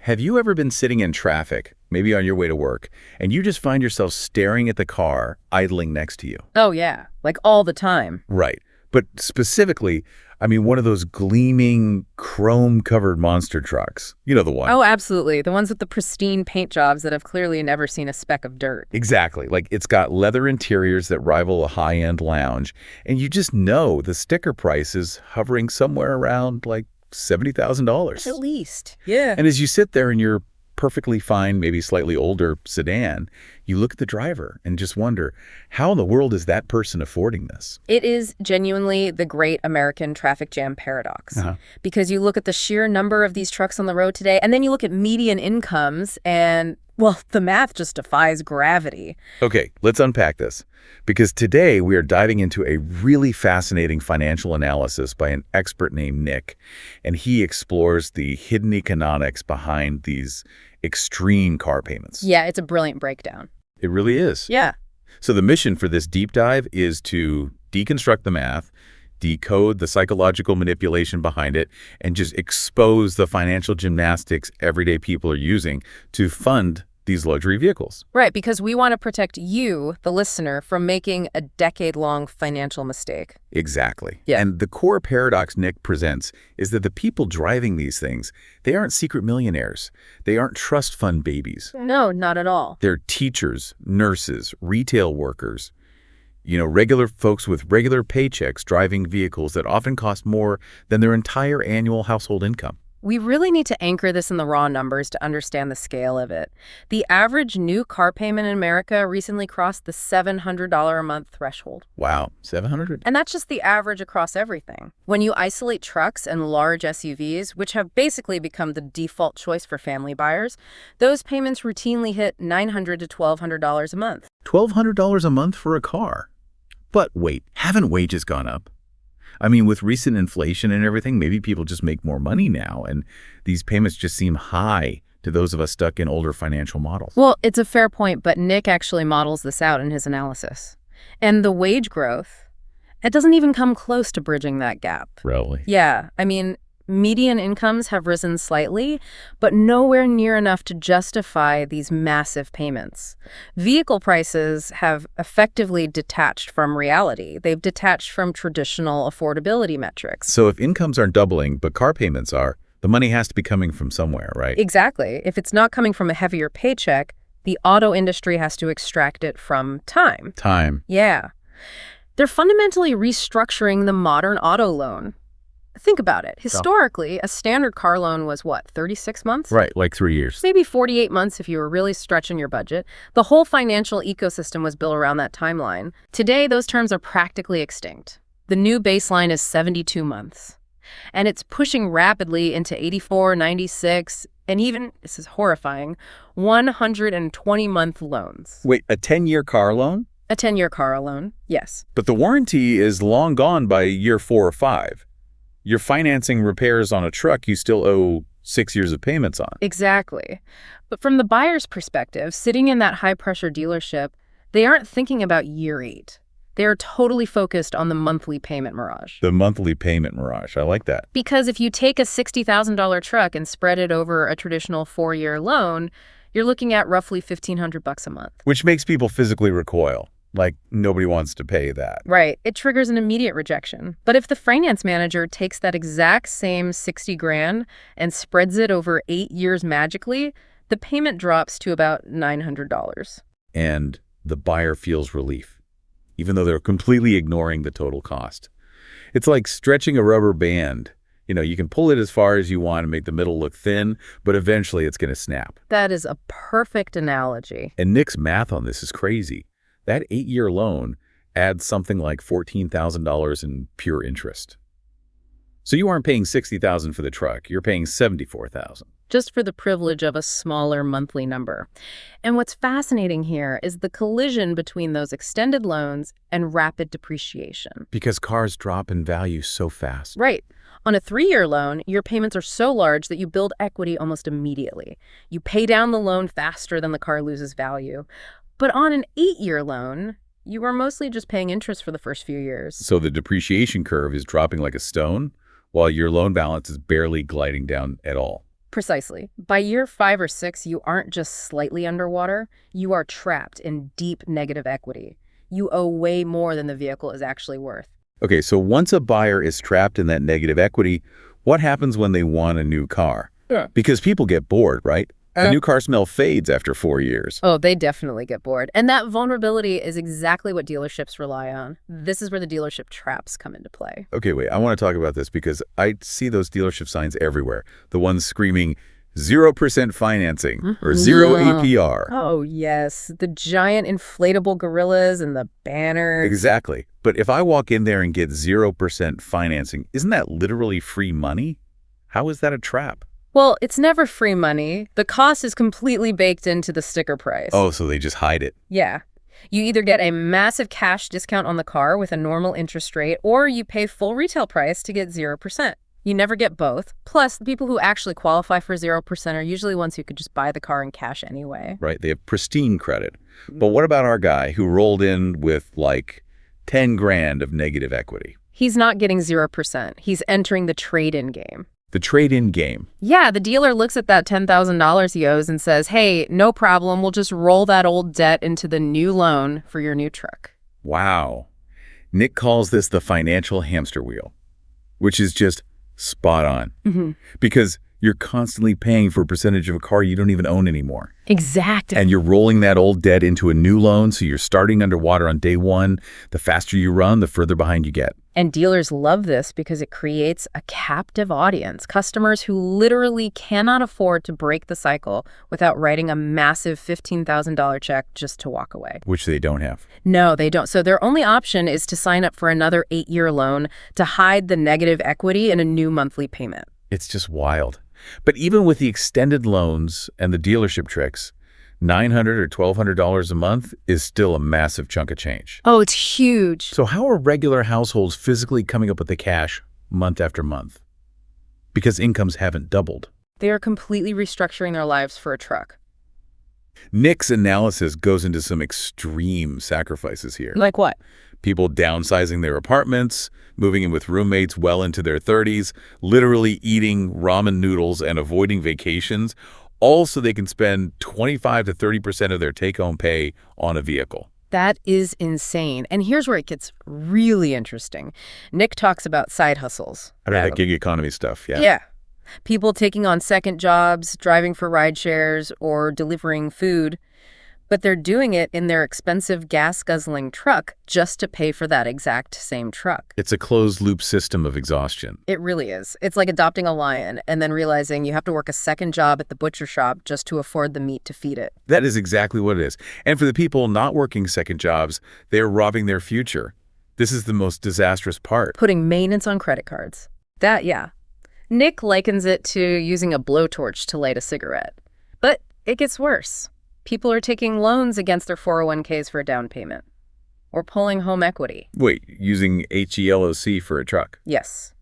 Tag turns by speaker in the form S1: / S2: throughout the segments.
S1: Have you ever been sitting in traffic, maybe on your way to work, and you just find yourself staring at the car idling next to you?
S2: Oh, yeah. Like all the time.
S1: Right. But specifically, I mean, one of those gleaming, chrome-covered monster trucks. You know the one.
S2: Oh, absolutely. The ones with the pristine paint jobs that have clearly never seen a speck of dirt.
S1: Exactly. Like, it's got leather interiors that rival a high-end lounge, and you just know the sticker price is hovering somewhere around, like, $70,000.
S2: At least. Yeah.
S1: And as you sit there in your perfectly fine, maybe slightly older sedan, you look at the driver and just wonder, how in the world is that person affording this?
S2: It is genuinely the great American traffic jam paradox. Because you look at the sheer number of these trucks on the road today, and then you look at median incomes, and, well, the math just defies gravity.
S1: Okay, let's unpack this. Because today we are diving into a really fascinating financial analysis by an expert named Nick, and he explores the hidden economics behind these extreme car payments.
S2: Yeah, it's a brilliant breakdown.
S1: It really is.
S2: Yeah.
S1: So the mission for this deep dive is to deconstruct the math, decode the psychological manipulation behind it, and just expose the financial gymnastics everyday people are using to fund these luxury vehicles.
S2: Right, because we want to protect you, the listener, from making a decade-long financial mistake.
S1: Exactly.
S2: Yeah.
S1: And the core paradox Nick presents is that the people driving these things, they aren't secret millionaires. They aren't trust fund babies.
S2: No, not at all.
S1: They're teachers, nurses, retail workers, regular folks with regular paychecks driving vehicles that often cost more than their entire annual household income.
S2: We really need to anchor this in the raw numbers to understand the scale of it. The average new car payment in America recently crossed the $700 a month threshold.
S1: Wow, $700?
S2: And that's just the average across everything. When you isolate trucks and large SUVs, which have basically become the default choice for family buyers, those payments routinely hit $900 to $1,200 a month.
S1: $1,200 a month for a car? But wait, haven't wages gone up? I mean, with recent inflation and everything, maybe people just make more money now, and these payments just seem high to those of us stuck in older financial models.
S2: Well, it's a fair point, but Nick actually models this out in his analysis. And the wage growth, it doesn't even come close to bridging that gap.
S1: Really?
S2: Yeah, I mean, median incomes have risen slightly, but nowhere near enough to justify these massive payments. Vehicle prices have effectively detached from reality. They've detached from traditional affordability metrics.
S1: So if incomes aren't doubling, but car payments are, the money has to be coming from somewhere, right?
S2: Exactly. If it's not coming from a heavier paycheck, the auto industry has to extract it from time.
S1: Time.
S2: Yeah. They're fundamentally restructuring the modern auto loan. Think about it. Historically, a standard car loan was what, 36 months?
S1: Right, like 3 years.
S2: Maybe 48 months if you were really stretching your budget. The whole financial ecosystem was built around that timeline. Today, those terms are practically extinct. The new baseline is 72 months. And it's pushing rapidly into 84, 96, and even, this is horrifying, 120-month loans.
S1: Wait, a 10-year car loan?
S2: A 10-year car loan, yes.
S1: But the warranty is long gone by year 4 or 5. You're financing repairs on a truck you still owe 6 years of payments on.
S2: Exactly. But from the buyer's perspective, sitting in that high-pressure dealership, they aren't thinking about year 8. They are totally focused on the monthly payment mirage.
S1: The monthly payment mirage. I like that.
S2: Because if you take a $60,000 truck and spread it over a traditional 4-year loan, you're looking at roughly $1,500 a month.
S1: Which makes people physically recoil. Like, nobody wants to pay that.
S2: Right. It triggers an immediate rejection. But if the finance manager takes that exact same 60 grand and spreads it over 8 years magically, the payment drops to about $900.
S1: And the buyer feels relief, even though they're completely ignoring the total cost. It's like stretching a rubber band. You can pull it as far as you want and make the middle look thin, but eventually it's going to snap.
S2: That is a perfect analogy.
S1: And Nick's math on this is crazy. That 8-year loan adds something like $14,000 in pure interest. So you aren't paying $60,000 for the truck, you're paying $74,000.
S2: Just for the privilege of a smaller monthly number. And what's fascinating here is the collision between those extended loans and rapid depreciation.
S1: Because cars drop in value so fast.
S2: Right. On a 3-year loan, your payments are so large that you build equity almost immediately. You pay down the loan faster than the car loses value. But on an 8-year loan, you are mostly just paying interest for the first few years.
S1: So the depreciation curve is dropping like a stone, while your loan balance is barely gliding down at all.
S2: Precisely. By year 5 or 6, you aren't just slightly underwater, you are trapped in deep negative equity. You owe way more than the vehicle is actually worth.
S1: Okay, so once a buyer is trapped in that negative equity, what happens when they want a new car?
S2: Yeah.
S1: Because people get bored, right? The new car smell fades after 4 years.
S2: Oh, they definitely get bored. And that vulnerability is exactly what dealerships rely on. This is where the dealership traps come into play.
S1: Okay, wait, I want to talk about this because I see those dealership signs everywhere. The ones screaming 0% financing or 0 APR.
S2: Oh, yes. The giant inflatable gorillas and the banners.
S1: Exactly. But if I walk in there and get 0% financing, isn't that literally free money? How is that a trap?
S2: Well, it's never free money. The cost is completely baked into the sticker price.
S1: Oh, so they just hide it.
S2: Yeah. You either get a massive cash discount on the car with a normal interest rate, or you pay full retail price to get 0%. You never get both. Plus, the people who actually qualify for 0% are usually ones who could just buy the car in cash anyway.
S1: Right, they have pristine credit. But what about our guy who rolled in with like 10 grand of negative equity?
S2: He's not getting 0%. He's entering the trade-in game.
S1: The trade-in game.
S2: Yeah, the dealer looks at that $10,000 he owes and says, hey, no problem, we'll just roll that old debt into the new loan for your new truck.
S1: Wow. Nick calls this the financial hamster wheel, which is just spot on. Because you're constantly paying for a percentage of a car you don't even own anymore.
S2: Exactly.
S1: And you're rolling that old debt into a new loan, so you're starting underwater on day one. The faster you run, the further behind you get.
S2: And dealers love this because it creates a captive audience, customers who literally cannot afford to break the cycle without writing a massive $15,000 check just to walk away.
S1: Which they don't have.
S2: No, they don't. So their only option is to sign up for another 8-year loan to hide the negative equity in a new monthly payment.
S1: It's just wild. But even with the extended loans and the dealership tricks, $900 or $1,200 a month is still a massive chunk of change.
S2: Oh, it's huge.
S1: So how are regular households physically coming up with the cash month after month? Because incomes haven't doubled.
S2: They are completely restructuring their lives for a truck.
S1: Nick's analysis goes into some extreme sacrifices here.
S2: Like what?
S1: People downsizing their apartments, moving in with roommates well into their 30s, literally eating ramen noodles and avoiding vacations, all so they can spend 25 to 30% of their take-home pay on a vehicle.
S2: That is insane. And here's where it gets really interesting. Nick talks about side hustles.
S1: That gig economy stuff, yeah.
S2: Yeah. People taking on second jobs, driving for ride shares, or delivering food. But they're doing it in their expensive gas-guzzling truck just to pay for that exact same truck.
S1: It's a closed-loop system of exhaustion.
S2: It really is. It's like adopting a lion and then realizing you have to work a second job at the butcher shop just to afford the meat to feed it.
S1: That is exactly what it is. And for the people not working second jobs, they're robbing their future. This is the most disastrous part.
S2: Putting maintenance on credit cards. Yeah. Nick likens it to using a blowtorch to light a cigarette. But it gets worse. People are taking loans against their 401ks for a down payment. Or pulling home equity.
S1: Wait, using HELOC for a truck?
S2: Yes.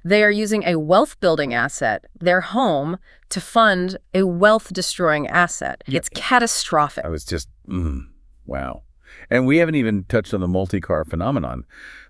S2: They are using a wealth-building asset, their home, to fund a wealth-destroying asset.
S1: Yeah.
S2: It's catastrophic.
S1: I was just, wow. And we haven't even touched on the multi-car phenomenon.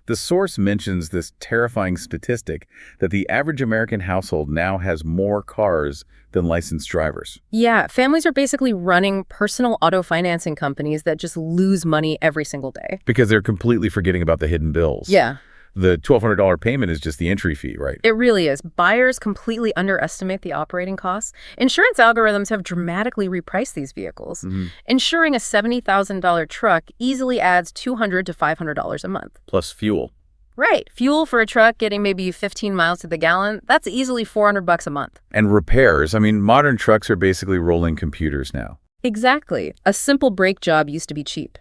S1: The source mentions this terrifying statistic that the average American household now has more cars than licensed drivers.
S2: Yeah, families are basically running personal auto financing companies that just lose money every single day.
S1: Because they're completely forgetting about the hidden bills.
S2: Yeah.
S1: The $1,200 payment is just the entry fee, right?
S2: It really is. Buyers completely underestimate the operating costs. Insurance algorithms have dramatically repriced these vehicles. Insuring a $70,000 truck easily adds $200 to $500 a month.
S1: Plus fuel.
S2: Right. Fuel for a truck getting maybe 15 miles to the gallon, that's easily $400 a month.
S1: And repairs. I mean, modern trucks are basically rolling computers now.
S2: Exactly. A simple brake job used to be cheap.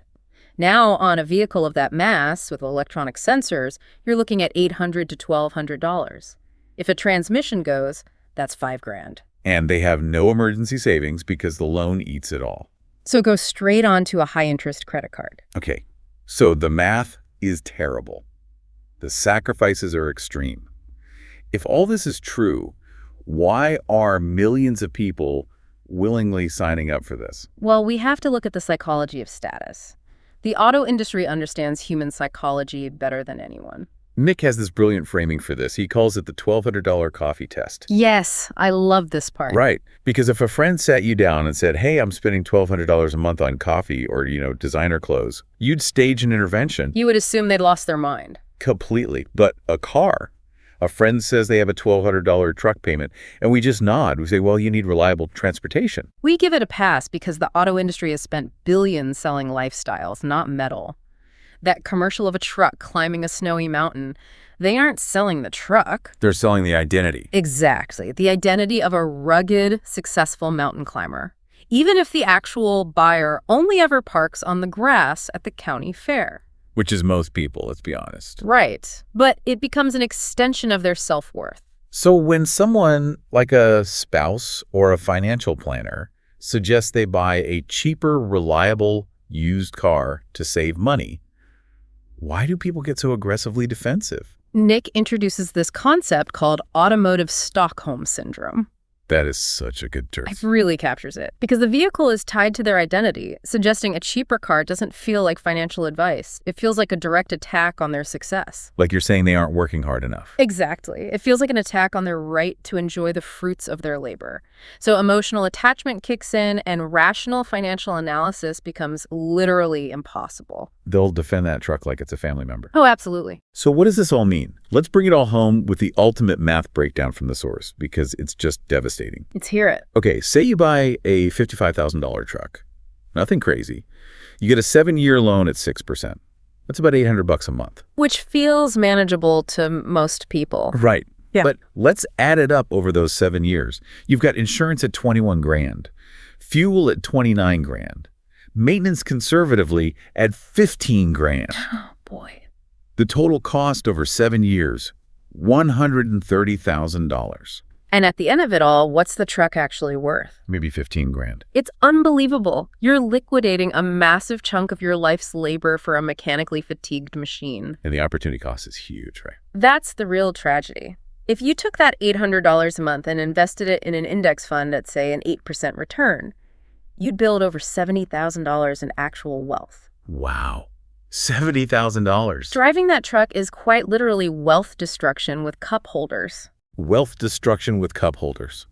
S2: Now, on a vehicle of that mass with electronic sensors, you're looking at $800 to $1,200. If a transmission goes, that's $5,000.
S1: And they have no emergency savings because the loan eats it all.
S2: So it goes straight onto a high-interest credit card.
S1: Okay, so the math is terrible. The sacrifices are extreme. If all this is true, why are millions of people willingly signing up for this?
S2: Well, we have to look at the psychology of status. The auto industry understands human psychology better than anyone.
S1: Nick has this brilliant framing for this. He calls it the $1,200 coffee test.
S2: Yes, I love this part.
S1: Right. Because if a friend sat you down and said, hey, I'm spending $1,200 a month on coffee or, designer clothes, you'd stage an intervention.
S2: You would assume they'd lost their mind.
S1: Completely. But a car, a friend says they have a $1,200 truck payment, and we just nod. We say, well, you need reliable transportation.
S2: We give it a pass because the auto industry has spent billions selling lifestyles, not metal. That commercial of a truck climbing a snowy mountain, they aren't selling the truck.
S1: They're selling the identity.
S2: Exactly. The identity of a rugged, successful mountain climber. Even if the actual buyer only ever parks on the grass at the county fair.
S1: Which is most people, let's be honest.
S2: Right. But it becomes an extension of their self-worth.
S1: So when someone like a spouse or a financial planner suggests they buy a cheaper, reliable used car to save money, why do people get so aggressively defensive?
S2: Nick introduces this concept called automotive Stockholm syndrome.
S1: That is such a good term.
S2: It really captures it. Because the vehicle is tied to their identity, suggesting a cheaper car doesn't feel like financial advice. It feels like a direct attack on their success.
S1: Like you're saying they aren't working hard enough.
S2: Exactly. It feels like an attack on their right to enjoy the fruits of their labor. So emotional attachment kicks in and rational financial analysis becomes literally impossible.
S1: They'll defend that truck like it's a family member.
S2: Oh, absolutely.
S1: So what does this all mean? Let's bring it all home with the ultimate math breakdown from the source, because it's just devastating.
S2: Let's hear it.
S1: Okay, say you buy a $55,000 truck. Nothing crazy. You get a 7-year loan at 6%. That's about $800 a month.
S2: Which feels manageable to most people.
S1: Right.
S2: Yeah.
S1: But let's add it up over those 7 years. You've got insurance at $21 grand, fuel at $29 grand, maintenance conservatively at $15 grand.
S2: Oh, boy.
S1: The total cost over 7 years, $130,000.
S2: And at the end of it all, what's the truck actually worth?
S1: Maybe 15 grand.
S2: It's unbelievable. You're liquidating a massive chunk of your life's labor for a mechanically fatigued machine.
S1: And the opportunity cost is huge, right?
S2: That's the real tragedy. If you took that $800 a month and invested it in an index fund at, say, an 8% return, you'd build over $70,000 in actual wealth.
S1: Wow. $70,000.
S2: Driving that truck is quite literally wealth destruction with cup holders.
S1: Wealth destruction with cup holders.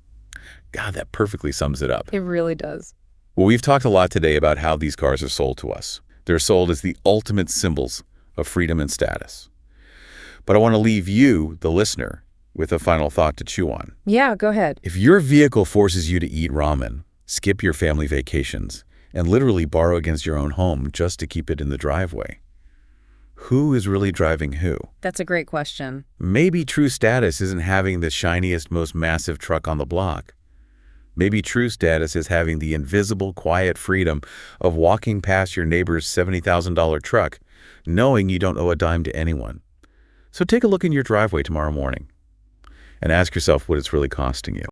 S1: God, that perfectly sums it up.
S2: It really does.
S1: Well, we've talked a lot today about how these cars are sold to us. They're sold as the ultimate symbols of freedom and status. But I want to leave you, the listener, with a final thought to chew on.
S2: Yeah, go ahead.
S1: If your vehicle forces you to eat ramen, skip your family vacations, and literally borrow against your own home just to keep it in the driveway, who is really driving who?
S2: That's a great question.
S1: Maybe true status isn't having the shiniest, most massive truck on the block. Maybe true status is having the invisible, quiet freedom of walking past your neighbor's $70,000 truck, knowing you don't owe a dime to anyone. So take a look in your driveway tomorrow morning and ask yourself what it's really costing you.